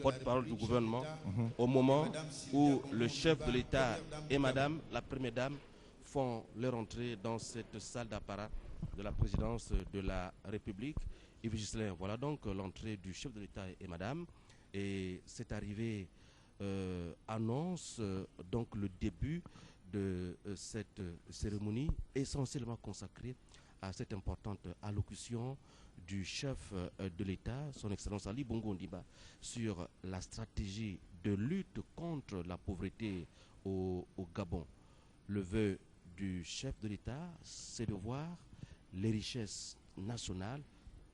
porte-parole du gouvernement, au moment où le chef de l'État et Madame, la Première Dame, font leur entrée dans cette salle d'apparat de la présidence de la République. Yves Ghislain, voilà donc l'entrée du chef de l'État et Madame. Et cette arrivée annonce donc le début de cette cérémonie essentiellement consacrée à cette importante allocution du chef de l'État, son Excellence Ali Bongo Ondimba, sur la stratégie de lutte contre la pauvreté au Gabon. Le vœu du chef de l'État, c'est de voir les richesses nationales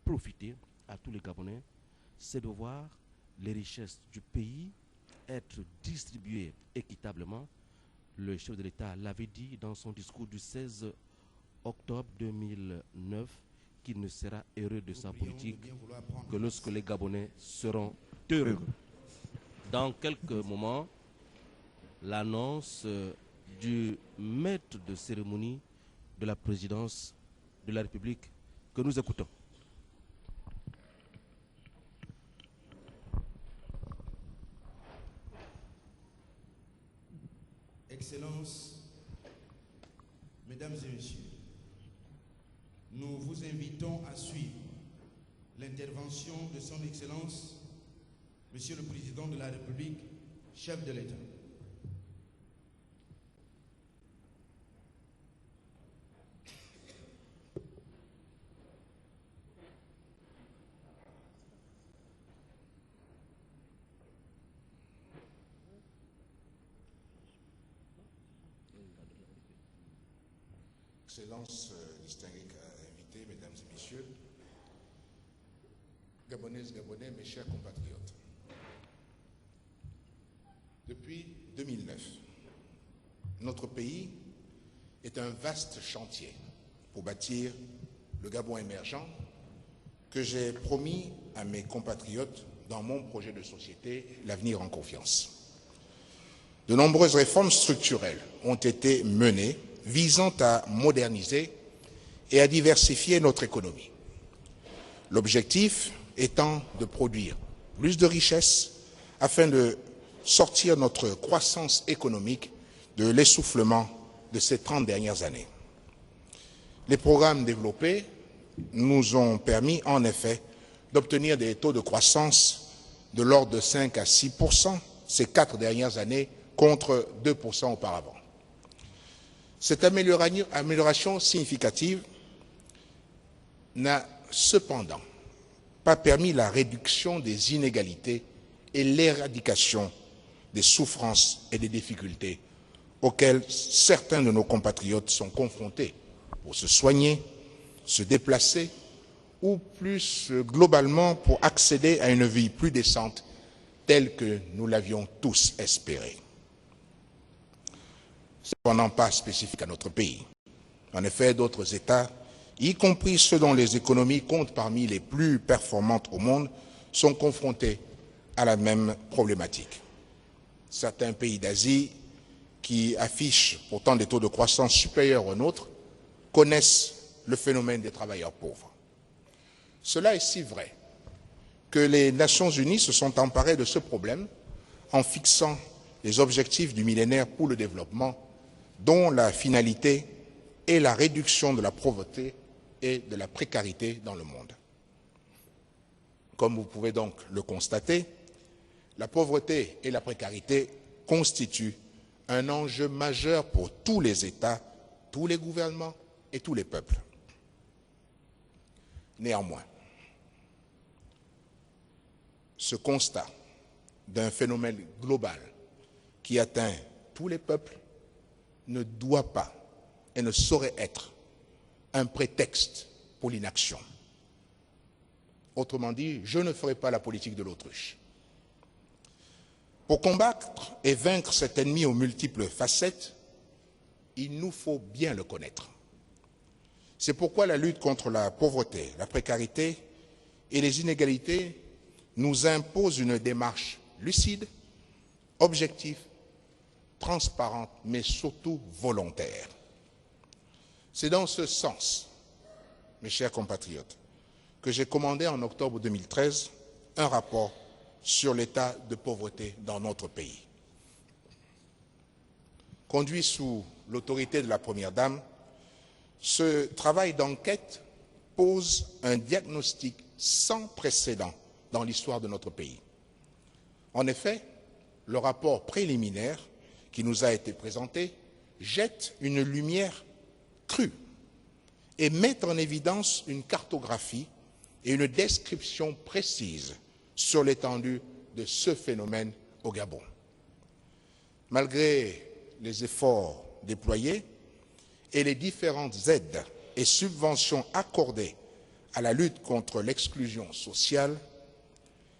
profiter à tous les Gabonais, c'est de voir les richesses du pays être distribuées équitablement. Le chef de l'État l'avait dit dans son discours du 16 octobre 2009 qu'il ne sera heureux de sa politique que lorsque les Gabonais seront heureux. Dans quelques moments, l'annonce du maître de cérémonie de la présidence de la République que nous écoutons. Excellences, Mesdames et Messieurs, nous vous invitons à suivre l'intervention de son Excellence, Monsieur le Président de la République, chef de l'État. Excellences, distingués invités, Mesdames et Messieurs, Gabonaises, Gabonais, mes chers compatriotes. Depuis 2009, notre pays est un vaste chantier pour bâtir le Gabon émergent que j'ai promis à mes compatriotes dans mon projet de société, l'avenir en confiance. De nombreuses réformes structurelles ont été menées visant à moderniser et à diversifier notre économie. L'objectif étant de produire plus de richesses afin de sortir notre croissance économique de l'essoufflement de ces 30 dernières années. Les programmes développés nous ont permis en effet d'obtenir des taux de croissance de l'ordre de 5 à 6% ces 4 dernières années contre 2% auparavant. Cette amélioration significative n'a cependant pas permis la réduction des inégalités et l'éradication des souffrances et des difficultés auxquelles certains de nos compatriotes sont confrontés pour se soigner, se déplacer ou plus globalement pour accéder à une vie plus décente telle que nous l'avions tous espéré. Cependant pas spécifique à notre pays. En effet, d'autres États, y compris ceux dont les économies comptent parmi les plus performantes au monde, sont confrontés à la même problématique. Certains pays d'Asie, qui affichent pourtant des taux de croissance supérieurs aux nôtres, connaissent le phénomène des travailleurs pauvres. Cela est si vrai que les Nations Unies se sont emparées de ce problème en fixant les objectifs du millénaire pour le développement, dont la finalité est la réduction de la pauvreté et de la précarité dans le monde. Comme vous pouvez donc le constater, la pauvreté et la précarité constituent un enjeu majeur pour tous les États, tous les gouvernements et tous les peuples. Néanmoins, ce constat d'un phénomène global qui atteint tous les peuples ne doit pas et ne saurait être un prétexte pour l'inaction. Autrement dit, je ne ferai pas la politique de l'autruche. Pour combattre et vaincre cet ennemi aux multiples facettes, il nous faut bien le connaître. C'est pourquoi la lutte contre la pauvreté, la précarité et les inégalités nous impose une démarche lucide, objective, transparente, mais surtout volontaire. C'est dans ce sens, mes chers compatriotes, que j'ai commandé en octobre 2013 un rapport sur l'état de pauvreté dans notre pays. Conduit sous l'autorité de la Première Dame, ce travail d'enquête pose un diagnostic sans précédent dans l'histoire de notre pays. En effet, le rapport préliminaire qui nous a été présenté jette une lumière crue et met en évidence une cartographie et une description précise sur l'étendue de ce phénomène au Gabon. Malgré les efforts déployés et les différentes aides et subventions accordées à la lutte contre l'exclusion sociale,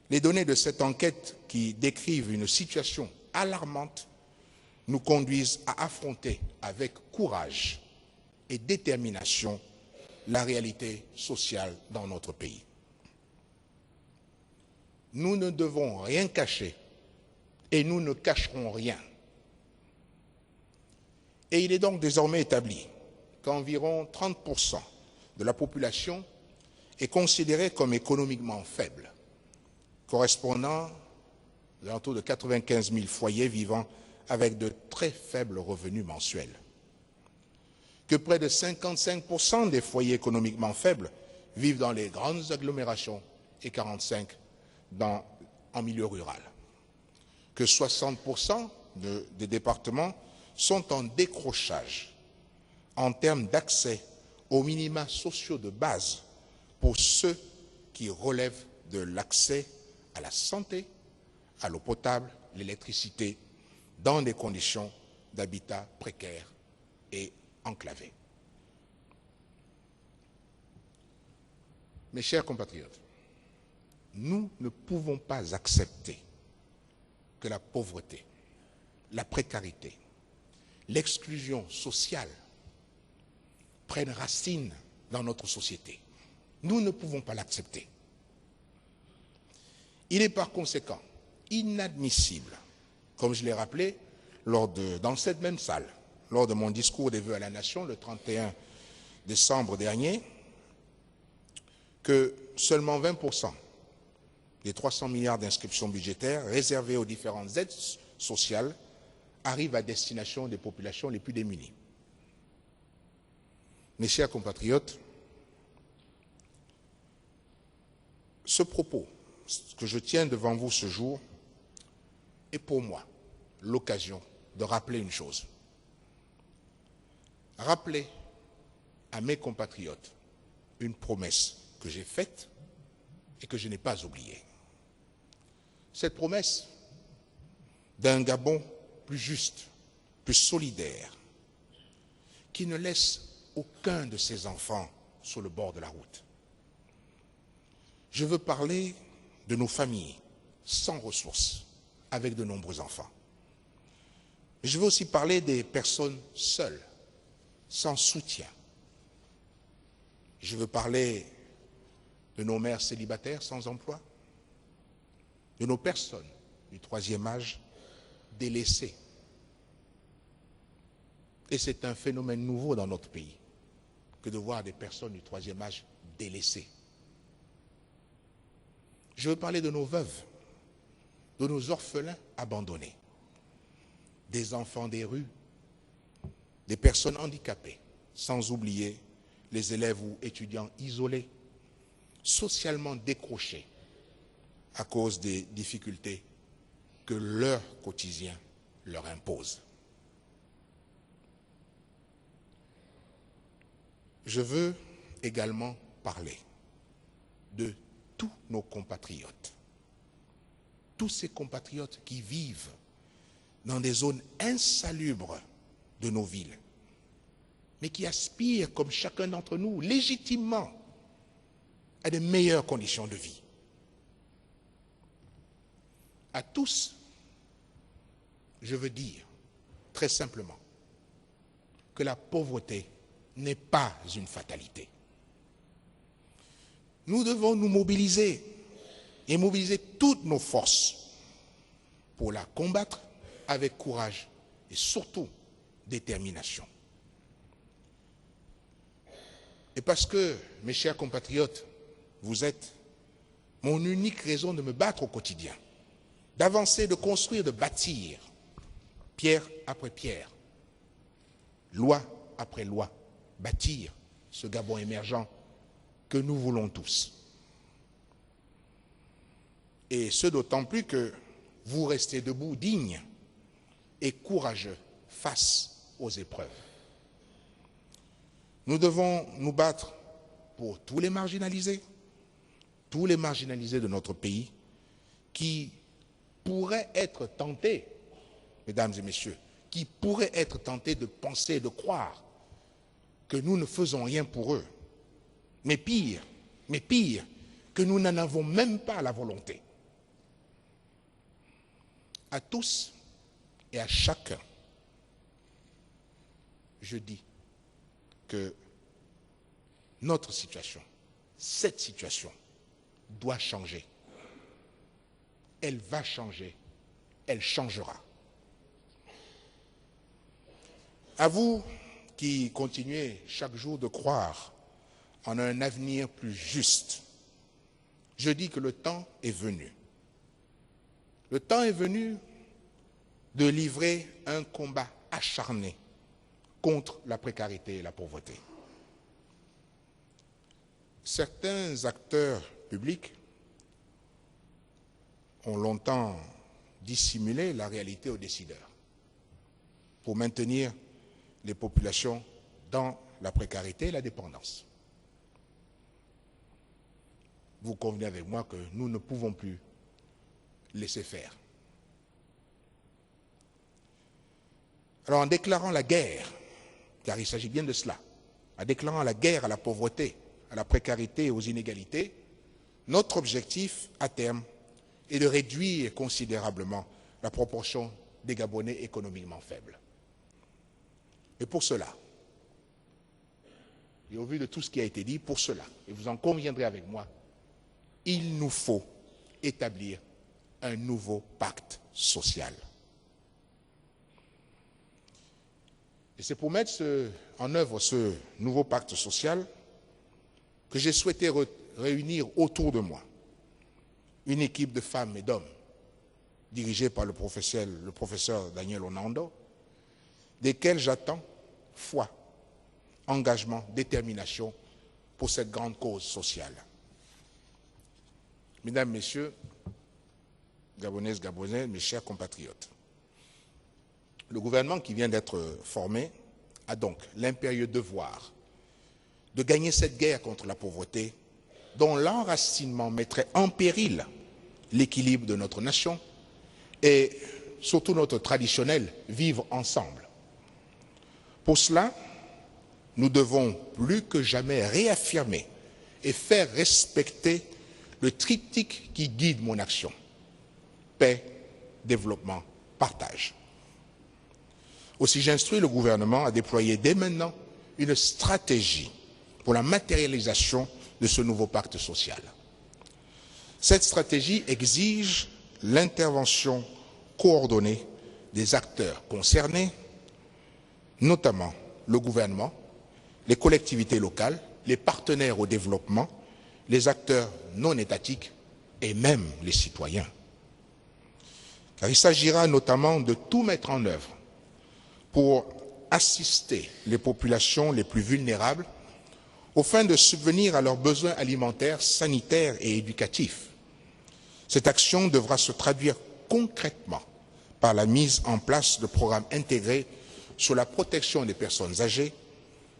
les données de cette enquête qui décrivent une situation alarmante nous conduisent à affronter avec courage et détermination la réalité sociale dans notre pays. Nous ne devons rien cacher et nous ne cacherons rien. Et il est donc désormais établi qu'environ 30% de la population est considérée comme économiquement faible, correspondant à l'entour de 95 000 foyers vivant avec de très faibles revenus mensuels. Que près de 55% des foyers économiquement faibles vivent dans les grandes agglomérations et 45% en milieu rural. Que 60% des départements sont en décrochage en termes d'accès aux minima sociaux de base pour ceux qui relèvent de l'accès à la santé, à l'eau potable, l'électricité, dans des conditions d'habitat précaires et enclavés. Mes chers compatriotes, nous ne pouvons pas accepter que la pauvreté, la précarité, l'exclusion sociale prennent racine dans notre société. Nous ne pouvons pas l'accepter. Il est par conséquent inadmissible, comme je l'ai rappelé dans cette même salle, lors de mon discours des vœux à la nation le 31 décembre dernier, que seulement 20% des 300 milliards d'inscriptions budgétaires réservées aux différentes aides sociales arrivent à destination des populations les plus démunies. Mes chers compatriotes, ce propos que je tiens devant vous ce jour est pour moi l'occasion de rappeler une chose. Rappeler à mes compatriotes une promesse que j'ai faite et que je n'ai pas oubliée. Cette promesse d'un Gabon plus juste, plus solidaire, qui ne laisse aucun de ses enfants sur le bord de la route. Je veux parler de nos familles sans ressources, avec de nombreux enfants. Je veux aussi parler des personnes seules, sans soutien. Je veux parler de nos mères célibataires sans emploi, de nos personnes du troisième âge délaissées. Et c'est un phénomène nouveau dans notre pays que de voir des personnes du troisième âge délaissées. Je veux parler de nos veuves, de nos orphelins abandonnés, des enfants des rues, des personnes handicapées, sans oublier les élèves ou étudiants isolés, socialement décrochés à cause des difficultés que leur quotidien leur impose. Je veux également parler de tous nos compatriotes, tous ces compatriotes qui vivent dans des zones insalubres de nos villes, mais qui aspirent, comme chacun d'entre nous, légitimement, à de meilleures conditions de vie. À tous, je veux dire très simplement que la pauvreté n'est pas une fatalité. Nous devons nous mobiliser et mobiliser toutes nos forces pour la combattre avec courage et surtout détermination. Et parce que, mes chers compatriotes, vous êtes mon unique raison de me battre au quotidien, d'avancer, de construire, de bâtir, pierre après pierre, loi après loi, bâtir ce Gabon émergent que nous voulons tous. Et ce d'autant plus que vous restez debout, dignes et courageux face aux épreuves. Nous devons nous battre pour tous les marginalisés de notre pays qui pourraient être tentés, mesdames et messieurs, qui pourraient être tentés de penser, de croire que nous ne faisons rien pour eux. Mais pire, que nous n'en avons même pas la volonté. À tous et à chacun, je dis que notre situation, cette situation, doit changer. Elle va changer, elle changera. À vous qui continuez chaque jour de croire en un avenir plus juste, je dis que le temps est venu. Le temps est venu de livrer un combat acharné contre la précarité et la pauvreté. Certains acteurs publics ont longtemps dissimulé la réalité aux décideurs pour maintenir les populations dans la précarité et la dépendance. Vous convenez avec moi que nous ne pouvons plus laisser faire. Alors en déclarant la guerre, car il s'agit bien de cela, en déclarant la guerre à la pauvreté, à la précarité et aux inégalités, notre objectif à terme est de réduire considérablement la proportion des Gabonais économiquement faibles. Et pour cela, et au vu de tout ce qui a été dit, pour cela, et vous en conviendrez avec moi, il nous faut établir un nouveau pacte social. Et c'est pour mettre en œuvre ce nouveau pacte social que j'ai souhaité réunir autour de moi une équipe de femmes et d'hommes dirigée par le professeur Daniel Onando, desquels j'attends foi, engagement, détermination pour cette grande cause sociale. Mesdames, Messieurs, Gabonaises, Gabonais, mes chers compatriotes, le gouvernement qui vient d'être formé a donc l'impérieux devoir de gagner cette guerre contre la pauvreté dont l'enracinement mettrait en péril l'équilibre de notre nation et surtout notre traditionnel vivre ensemble. Pour cela, nous devons plus que jamais réaffirmer et faire respecter le triptyque qui guide mon action: paix, développement, partage. Aussi, j'instruis le gouvernement à déployer dès maintenant une stratégie pour la matérialisation de ce nouveau pacte social. Cette stratégie exige l'intervention coordonnée des acteurs concernés, notamment le gouvernement, les collectivités locales, les partenaires au développement, les acteurs non étatiques et même les citoyens. Car il s'agira notamment de tout mettre en œuvre pour assister les populations les plus vulnérables aux fins de subvenir à leurs besoins alimentaires, sanitaires et éducatifs. Cette action devra se traduire concrètement par la mise en place de programmes intégrés sur la protection des personnes âgées,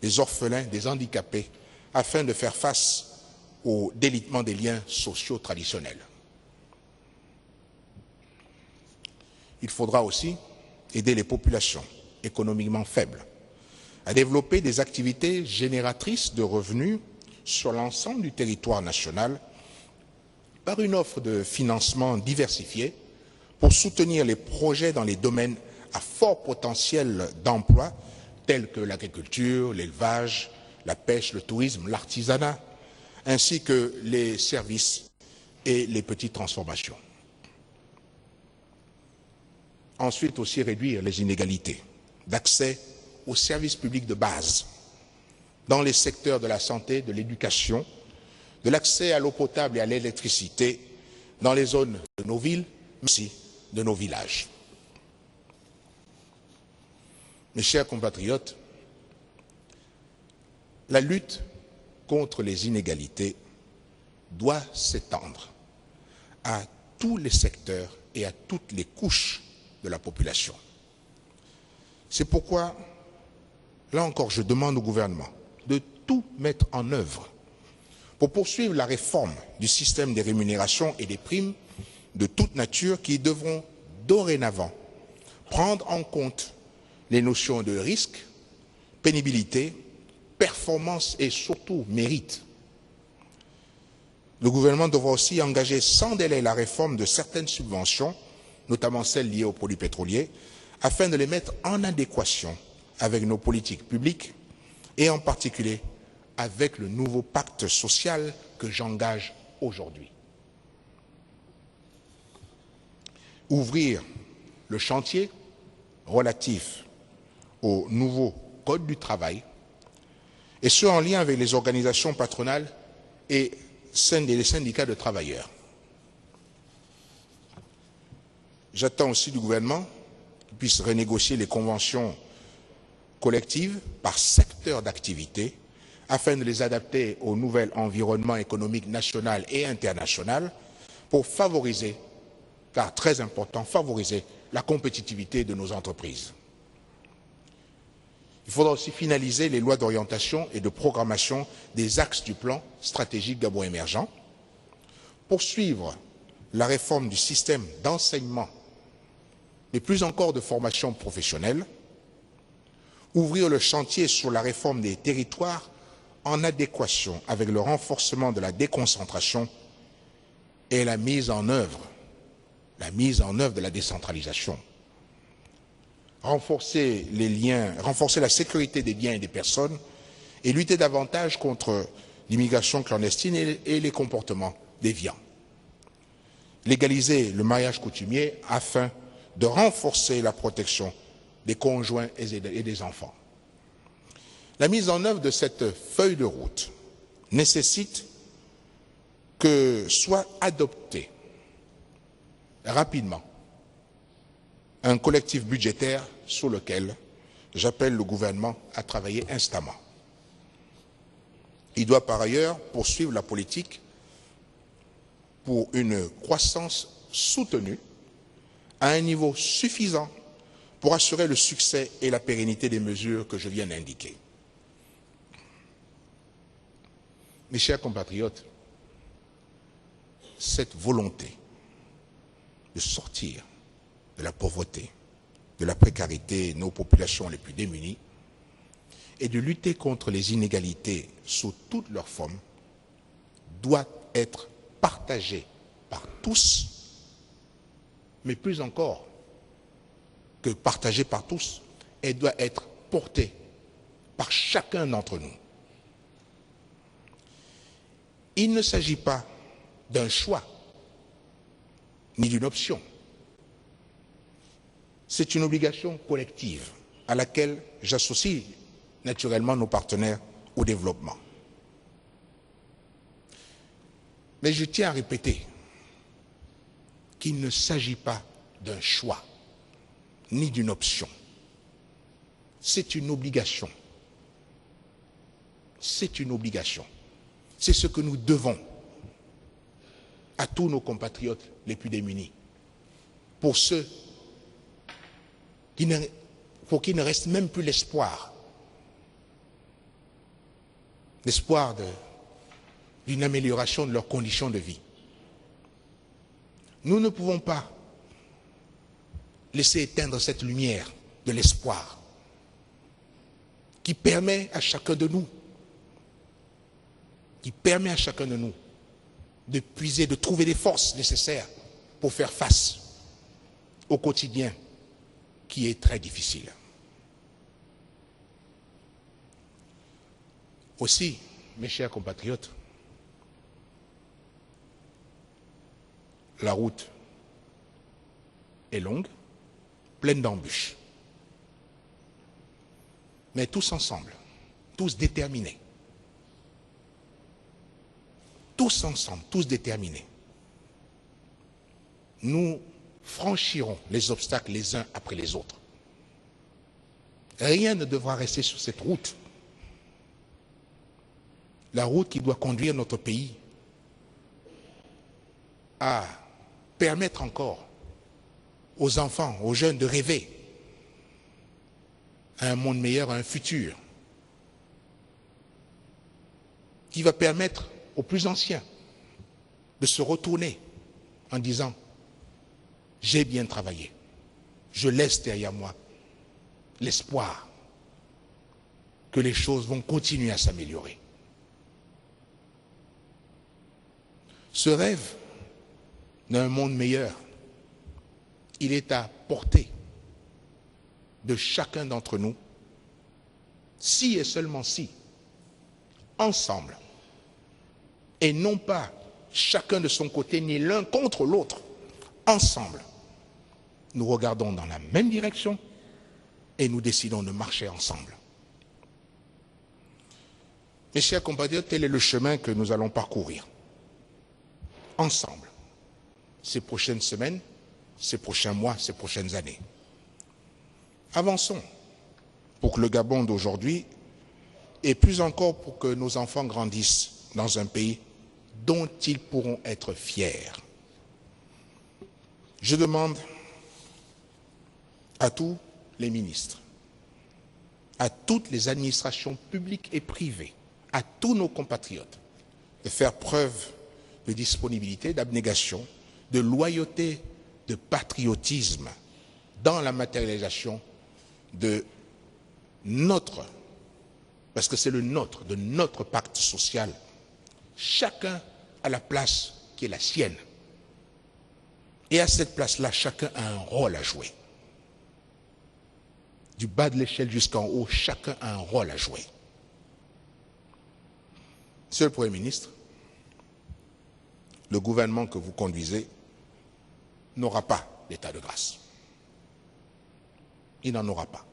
des orphelins, des handicapés, afin de faire face au délitement des liens sociaux traditionnels. Il faudra aussi aider les populations économiquement faibles à développer des activités génératrices de revenus sur l'ensemble du territoire national par une offre de financement diversifiée pour soutenir les projets dans les domaines à fort potentiel d'emploi tels que l'agriculture, l'élevage, la pêche, le tourisme, l'artisanat, ainsi que les services et les petites transformations. Ensuite aussi réduire les inégalités d'accès aux services publics de base dans les secteurs de la santé, de l'éducation, de l'accès à l'eau potable et à l'électricité dans les zones de nos villes, mais aussi de nos villages. Mes chers compatriotes, la lutte contre les inégalités doit s'étendre à tous les secteurs et à toutes les couches de la population. C'est pourquoi, là encore, je demande au gouvernement de tout mettre en œuvre pour poursuivre la réforme du système des rémunérations et des primes de toute nature qui devront dorénavant prendre en compte les notions de risque, pénibilité, performance et surtout mérite. Le gouvernement devra aussi engager sans délai la réforme de certaines subventions, notamment celles liées aux produits pétroliers, afin de les mettre en adéquation avec nos politiques publiques et en particulier avec le nouveau pacte social que j'engage aujourd'hui. Ouvrir le chantier relatif au nouveau Code du travail, et ce en lien avec les organisations patronales et les syndicats de travailleurs. J'attends aussi du gouvernement qu'il puisse renégocier les conventions collectives par secteur d'activité afin de les adapter au nouvel environnement économique national et international pour favoriser, car très important, favoriser la compétitivité de nos entreprises. Il faudra aussi finaliser les lois d'orientation et de programmation des axes du plan stratégique Gabon émergent, poursuivre la réforme du système d'enseignement, mais plus encore de formation professionnelle, ouvrir le chantier sur la réforme des territoires en adéquation avec le renforcement de la déconcentration et la mise en œuvre de la décentralisation. Renforcer la sécurité des biens et des personnes et lutter davantage contre l'immigration clandestine et les comportements déviants. Légaliser le mariage coutumier afin de renforcer la protection des conjoints et des enfants. La mise en œuvre de cette feuille de route nécessite que soit adopté rapidement un collectif budgétaire sur lequel j'appelle le gouvernement à travailler instamment. Il doit par ailleurs poursuivre la politique pour une croissance soutenue à un niveau suffisant pour assurer le succès et la pérennité des mesures que je viens d'indiquer. Mes chers compatriotes, cette volonté de sortir de la pauvreté, de la précarité, nos populations les plus démunies, et de lutter contre les inégalités sous toutes leurs formes, doit être partagée par tous, mais plus encore que partagée par tous, elle doit être portée par chacun d'entre nous. Il ne s'agit pas d'un choix, ni d'une option. C'est une obligation collective à laquelle j'associe naturellement nos partenaires au développement. Mais je tiens à répéter qu'il ne s'agit pas d'un choix, ni d'une option. C'est une obligation. C'est une obligation. C'est ce que nous devons à tous nos compatriotes les plus démunis. Pour ceux pour qui ne reste même plus l'espoir d'une amélioration de leurs conditions de vie. Nous ne pouvons pas laisser éteindre cette lumière de l'espoir qui permet à chacun de nous, de puiser, de trouver les forces nécessaires pour faire face au quotidien qui est très difficile. Aussi, mes chers compatriotes, la route est longue, pleine d'embûches. Mais tous ensemble, tous déterminés, tous ensemble, tous déterminés, nous franchirons les obstacles les uns après les autres. Rien ne devra rester sur cette route. La route qui doit conduire notre pays à permettre encore aux enfants, aux jeunes de rêver à un monde meilleur, à un futur, qui va permettre aux plus anciens de se retourner en disant « J'ai bien travaillé, je laisse derrière moi l'espoir que les choses vont continuer à s'améliorer. » Ce rêve d'un monde meilleur, il est à portée de chacun d'entre nous, si et seulement si, ensemble, et non pas chacun de son côté, ni l'un contre l'autre, ensemble, nous regardons dans la même direction et nous décidons de marcher ensemble. Mes chers compatriotes, tel est le chemin que nous allons parcourir, ensemble, ces prochaines semaines, ces prochains mois, ces prochaines années. Avançons pour que le Gabon d'aujourd'hui, et plus encore pour que nos enfants grandissent dans un pays dont ils pourront être fiers. Je demande à tous les ministres, à toutes les administrations publiques et privées, à tous nos compatriotes, de faire preuve de disponibilité, d'abnégation, de loyauté, de patriotisme dans la matérialisation de notre, parce que c'est le nôtre, de notre pacte social, chacun à la place qui est la sienne. Et à cette place-là, chacun a un rôle à jouer. Du bas de l'échelle jusqu'en haut, chacun a un rôle à jouer. Monsieur le Premier ministre, le gouvernement que vous conduisez n'aura pas d'état de grâce. Il n'en aura pas.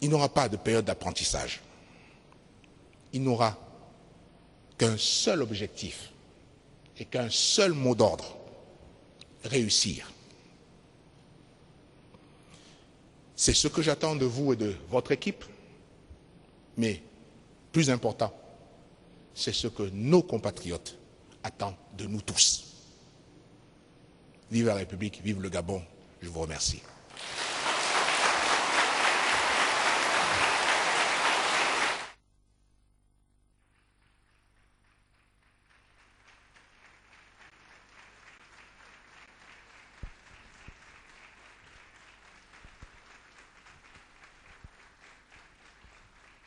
Il n'aura pas de période d'apprentissage. Il n'aura qu'un seul objectif et qu'un seul mot d'ordre: réussir. C'est ce que j'attends de vous et de votre équipe, mais plus important, c'est ce que nos compatriotes attendent de nous tous. Vive la République, vive le Gabon, je vous remercie.